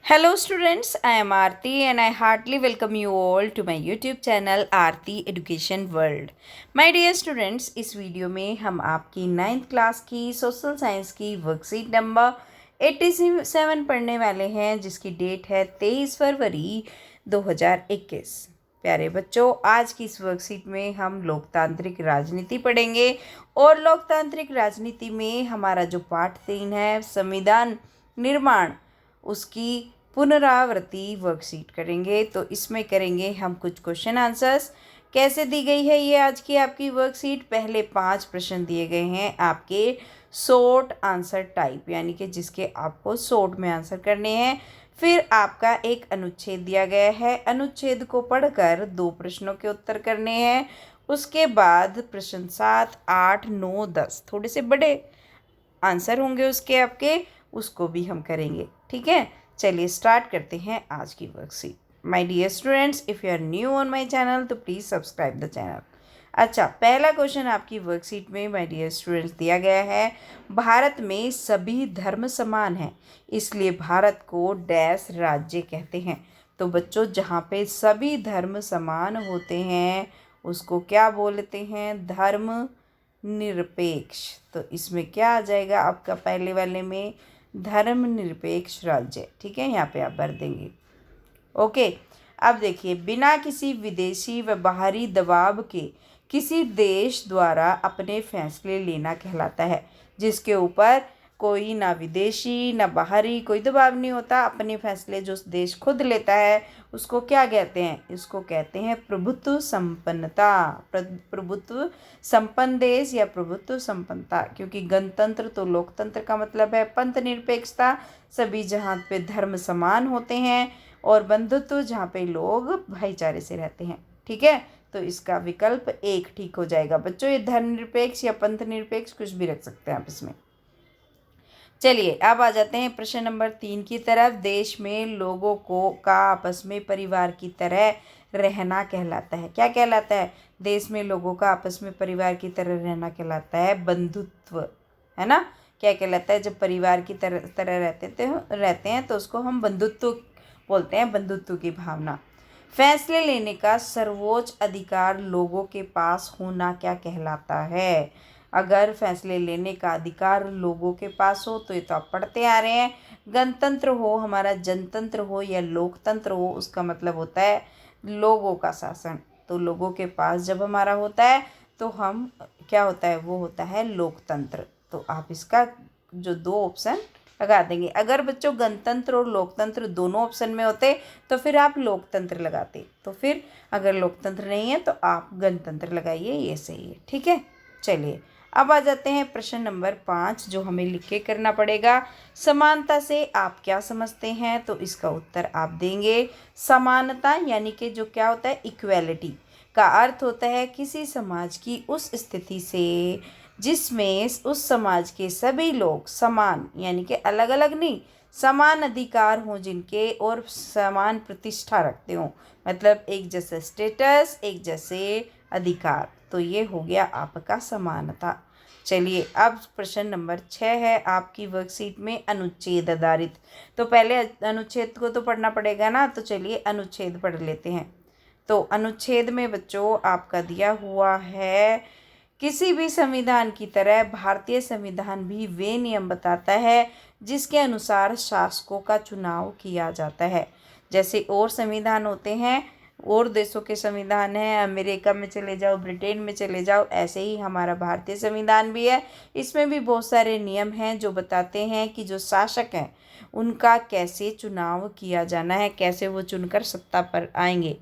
Hello students, I am Aarti and I heartily welcome you all to my YouTube channel Aarti Education World. My dear students, इस video में हम आपकी 9th class की social science की worksheet number 87 पढ़ने वाले हैं, जिसकी डेट है 23 फरवरी 2021। प्यारे बच्चों, आज की इस वर्कशीट में हम लोकतांत्रिक राजनीति पढ़ेंगे और लोकतांत्रिक राजनीति में हमारा जो पाठ 3 है संविधान निर्माण, उसकी पुनरावृत्ति वर्कशीट करेंगे। तो इसमें करेंगे हम कुछ क्वेश्चन आंसर्स। कैसे दी गई है ये आज की आपकी वर्कशीट? पहले 5 प्रश्न दिए गए हैं आपके शॉर्ट आंसर टाइप, यानी कि जिसके आपको शॉर्ट में आंसर करने हैं। फिर आपका एक अनुच्छेद दिया गया है, अनुच्छेद को पढ़कर 2 प्रश्नों के उत्तर करने हैं। उसके बाद प्रश्न 7, 8, 9, 10 थोड़े से बड़े आंसर होंगे उसके आपके, उसको भी हम करेंगे। ठीक है, चलिए स्टार्ट करते हैं आज की worksheet. My dear students, if you are new on my channel तो प्लीज़ सब्सक्राइब द चैनल। अच्छा, पहला क्वेश्चन आपकी वर्कशीट में माय डियर स्टूडेंट्स दिया गया है, भारत में सभी धर्म समान हैं, इसलिए भारत को डैश राज्य कहते हैं। तो बच्चों, जहाँ पे सभी धर्म समान होते हैं उसको क्या बोलते हैं? धर्म निरपेक्ष। तो इसमें क्या आ जाएगा आपका पहले वाले में? धर्मनिरपेक्ष राज्य। ठीक है, यहाँ पे आप भर देंगे। ओके, अब देखिए, बिना किसी विदेशी व बाहरी दबाव के किसी देश द्वारा अपने फैसले लेना कहलाता है, जिसके ऊपर कोई ना विदेशी ना बाहरी कोई दबाव नहीं होता। अपने फैसले जो देश खुद लेता है उसको क्या कहते हैं? इसको कहते हैं प्रभुत्व संपन्नता। प्रभुत्व संपन्न देश या प्रभुत्व संपन्नता, क्योंकि गणतंत्र तो लोकतंत्र का मतलब है। पंथ निरपेक्षता, सभी जहाँ पे धर्म समान होते हैं, और बंधुत्व, जहाँ पे लोग भाईचारे से रहते हैं। ठीक है, तो इसका विकल्प 1 ठीक हो जाएगा बच्चों। ये धर्मनिरपेक्ष या पंथ निरपेक्ष कुछ भी रख सकते हैं आप इसमें। चलिए, अब आ जाते हैं प्रश्न नंबर 3 की तरफ। देश में लोगों को का आपस में परिवार की तरह रहना कहलाता है। क्या कहलाता है? देश में लोगों का आपस में परिवार की तरह रहना कहलाता है बंधुत्व, है ना? क्या कहलाता है? जब परिवार की तरह रहते हैं तो उसको हम बंधुत्व बोलते हैं, बंधुत्व की भावना। फैसले लेने का सर्वोच्च अधिकार लोगों के पास होना क्या कहलाता है? अगर फैसले लेने का अधिकार लोगों के पास हो, तो ये तो आप पढ़ते आ रहे हैं, गणतंत्र हो हमारा, जनतंत्र हो या लोकतंत्र हो, उसका मतलब होता है लोगों का शासन। तो लोगों के पास जब हमारा होता है तो हम क्या होता है? वो होता है लोकतंत्र। तो आप इसका जो 2 ऑप्शन लगा देंगे। अगर बच्चों गणतंत्र और लोकतंत्र दोनों ऑप्शन में होते तो फिर आप लोकतंत्र लगाते, तो फिर अगर लोकतंत्र नहीं है तो आप गणतंत्र लगाइए, ये सही है। ठीक है, चलिए अब आ जाते हैं प्रश्न नंबर 5, जो हमें लिख के करना पड़ेगा। समानता से आप क्या समझते हैं? तो इसका उत्तर आप देंगे समानता, यानी कि जो क्या होता है, इक्वेलिटी का अर्थ होता है किसी समाज की उस स्थिति से जिसमें उस समाज के सभी लोग समान, यानी कि अलग अलग नहीं, समान अधिकार हों जिनके, और समान प्रतिष्ठा रखते हों, मतलब एक जैसा स्टेटस, एक जैसे अधिकार। तो ये हो गया आपका समानता। चलिए, अब प्रश्न नंबर 6 है आपकी वर्कशीट में, अनुच्छेद आधारित। तो पहले अनुच्छेद को तो पढ़ना पड़ेगा ना, तो चलिए अनुच्छेद पढ़ लेते हैं। तो अनुच्छेद में बच्चों आपका दिया हुआ है, किसी भी संविधान की तरह भारतीय संविधान भी वे नियम बताता है जिसके अनुसार शासकों का चुनाव किया जाता है। जैसे और संविधान होते हैं, और देशों के संविधान हैं, अमेरिका में चले जाओ, ब्रिटेन में चले जाओ, ऐसे ही हमारा भारतीय संविधान भी है। इसमें भी बहुत सारे नियम हैं जो बताते हैं कि जो शासक हैं उनका कैसे चुनाव किया जाना है, कैसे वो चुनकर सत्ता पर आएंगे।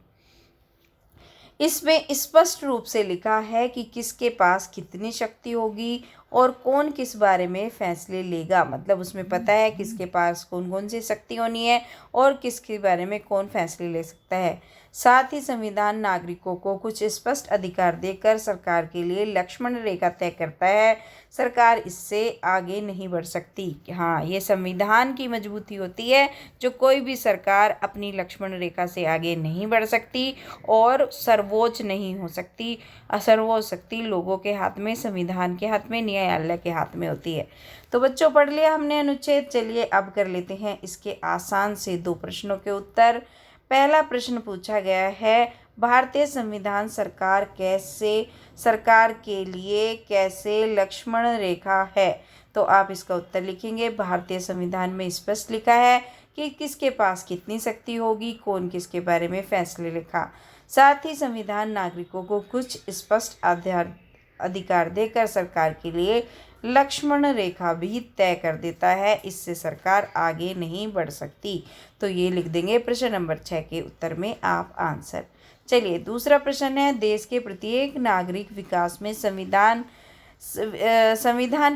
इसमें स्पष्ट रूप से लिखा है कि किसके पास कितनी शक्ति होगी और कौन किस बारे में फैसले लेगा। मतलब उसमें पता है किसके पास कौन कौन सी शक्ति होनी है और किसके बारे में कौन फैसले ले सकता है। साथ ही संविधान नागरिकों को कुछ स्पष्ट अधिकार देकर सरकार के लिए लक्ष्मण रेखा तय करता है। सरकार इससे आगे नहीं बढ़ सकती। हाँ, ये संविधान की मजबूती होती है, जो कोई भी सरकार अपनी लक्ष्मण रेखा से आगे नहीं बढ़ सकती और सर्वोच्च नहीं हो सकती। सर्वोच्च शक्ति लोगों के हाथ में, संविधान के हाथ में, न्यायालय के हाथ में होती है। तो बच्चों पढ़ लिया हमने अनुच्छेद। चलिए अब कर लेते हैं इसके आसान से 2 प्रश्नों के उत्तर। पहला प्रश्न पूछा गया है, भारतीय संविधान सरकार के लिए कैसे लक्ष्मण रेखा है। तो आप इसका उत्तर लिखेंगे। भारतीय संविधान में स्पष्ट लिखा है कि किसके पास कितनी शक्ति होगी, कौन किसके बारे में फैसले लिखा। साथ ही संविधान नागरिकों को कुछ स्पष्ट अधिकार देकर सरकार के लिए लक्ष्मण रेखा भी तय कर देता है। इससे सरकार आगे नहीं बढ़ सकती। तो ये लिख देंगे प्रश्न नंबर 6 के उत्तर में आप आंसर। चलिए दूसरा प्रश्न है, देश के प्रत्येक नागरिक विकास में संविधान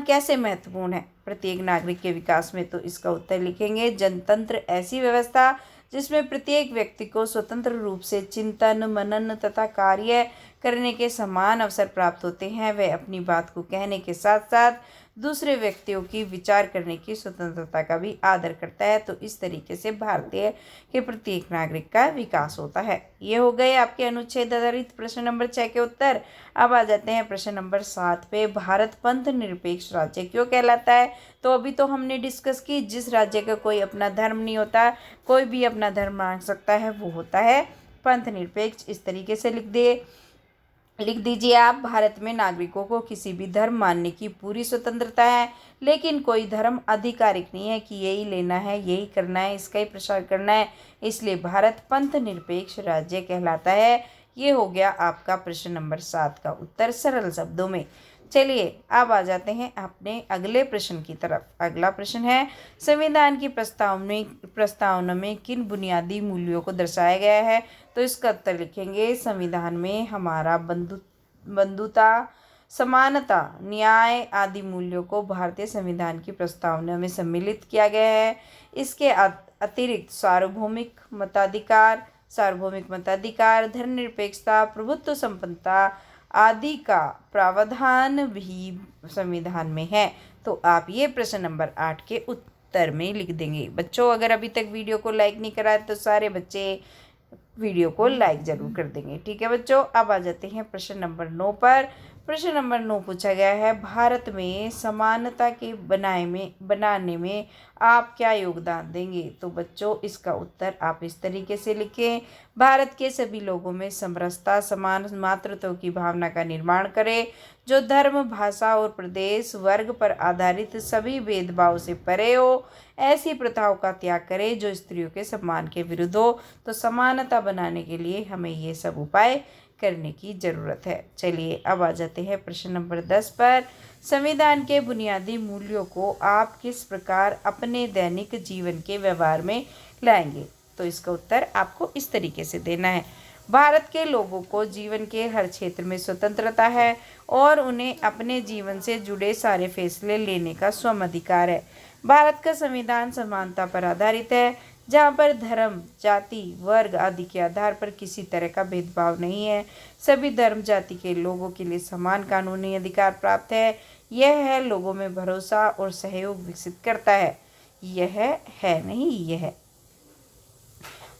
कैसे महत्वपूर्ण है प्रत्येक नागरिक के विकास में। तो इसका उत्तर लिखेंगे, जनतंत्र ऐसी व्यवस्था जिसमें प्रत्येक व्यक्ति को स्वतंत्र रूप से चिंतन, मनन तथा कार्य करने के समान अवसर प्राप्त होते हैं। वह अपनी बात को कहने के साथ साथ दूसरे व्यक्तियों की विचार करने की स्वतंत्रता का भी आदर करता है। तो इस तरीके से भारतीय के प्रत्येक नागरिक का विकास होता है। ये हो गए आपके अनुच्छेद आधारित प्रश्न नंबर 6 के उत्तर। अब आ जाते हैं प्रश्न नंबर 7 पे, भारत पंथ निरपेक्ष राज्य क्यों कहलाता है। तो अभी तो हमने डिस्कस की, जिस राज्य का कोई अपना धर्म नहीं होता, कोई भी अपना धर्म मान सकता है, वो होता है पंथ निरपेक्ष। इस तरीके से लिख दीजिए आप, भारत में नागरिकों को किसी भी धर्म मानने की पूरी स्वतंत्रता है, लेकिन कोई धर्म आधिकारिक नहीं है कि यही लेना है, यही करना है, इसका ही प्रचार करना है। इसलिए भारत पंथ निरपेक्ष राज्य कहलाता है। ये हो गया आपका प्रश्न नंबर 7 का उत्तर सरल शब्दों में। चलिए अब आ जाते हैं अपने अगले प्रश्न की तरफ। अगला प्रश्न है, संविधान की प्रस्तावना में किन बुनियादी मूल्यों को दर्शाया गया है। तो इसका उत्तर लिखेंगे, संविधान में हमारा बंधुता, समानता, न्याय आदि मूल्यों को भारतीय संविधान की प्रस्तावना में सम्मिलित किया गया है। इसके अतिरिक्त सार्वभौमिक मताधिकार, धर्मनिरपेक्षता, प्रभुत्व संपन्नता आदि का प्रावधान भी संविधान में है। तो आप ये प्रश्न नंबर 8 के उत्तर में लिख देंगे। बच्चों अगर अभी तक वीडियो को लाइक नहीं करा है तो सारे बच्चे वीडियो को लाइक जरूर कर देंगे। ठीक है बच्चों, अब आ जाते हैं प्रश्न नंबर 9 पर। प्रश्न नंबर 9 पूछा गया है, भारत में समानता के बनाने में आप क्या योगदान देंगे। तो बच्चों इसका उत्तर आप इस तरीके से लिखें, भारत के सभी लोगों में समरसता, समान मातृत्व की भावना का निर्माण करें, जो धर्म, भाषा और प्रदेश, वर्ग पर आधारित सभी भेदभाव से परे हो। ऐसी प्रथाओं का त्याग करें जो स्त्रियों के सम्मान के विरुद्ध हो। तो समानता बनाने के लिए हमें ये सब उपाय करने की ज़रूरत है। चलिए अब आ जाते हैं प्रश्न नंबर 10 पर। संविधान के बुनियादी मूल्यों को आप किस प्रकार अपने दैनिक जीवन के व्यवहार में लाएंगे। तो इसका उत्तर आपको इस तरीके से देना है, भारत के लोगों को जीवन के हर क्षेत्र में स्वतंत्रता है और उन्हें अपने जीवन से जुड़े सारे फैसले लेने का स्वाधिकार है। भारत का संविधान समानता पर आधारित है, जहाँ पर धर्म, जाति, वर्ग आदि के आधार पर किसी तरह का भेदभाव नहीं है। सभी धर्म जाति के लोगों के लिए समान कानूनी अधिकार प्राप्त है। यह है लोगों में भरोसा और सहयोग विकसित करता है। यह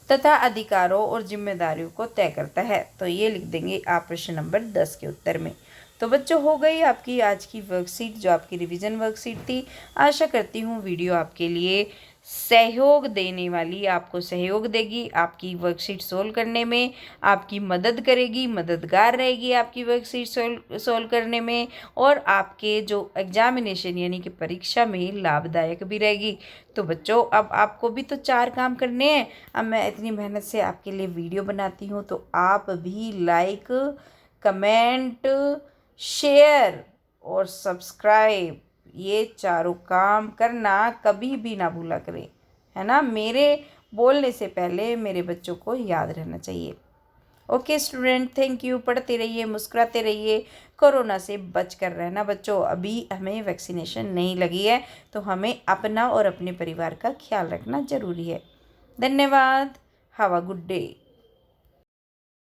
तथा अधिकारों और जिम्मेदारियों को तय करता है। तो ये लिख देंगे आप प्रश्न नंबर 10 के उत्तर में। तो बच्चों हो गई आपकी आज की वर्कशीट, जो आपकी रिवीजन वर्कशीट थी। आशा करती हूँ वीडियो आपके लिए सहयोग देने वाली, आपको सहयोग देगी, आपकी वर्कशीट सोल्व करने में आपकी मदद करेगी, मददगार रहेगी आपकी वर्कशीट सोल्व करने में, और आपके जो एग्जामिनेशन यानी कि परीक्षा में लाभदायक भी रहेगी। तो बच्चों अब आपको भी तो 4 काम करने हैं। अब मैं इतनी मेहनत से आपके लिए वीडियो बनाती हूँ, तो आप भी लाइक, कमेंट, शेयर और सब्सक्राइब, ये चारों काम करना कभी भी ना भूला करें, है ना। मेरे बोलने से पहले मेरे बच्चों को याद रहना चाहिए। Okay student, thank you. पढ़ते रहिए, मुस्कुराते रहिए, कोरोना से बच कर रहना बच्चों। अभी हमें वैक्सीनेशन नहीं लगी है, तो हमें अपना और अपने परिवार का ख्याल रखना ज़रूरी है। धन्यवाद। Have a good day.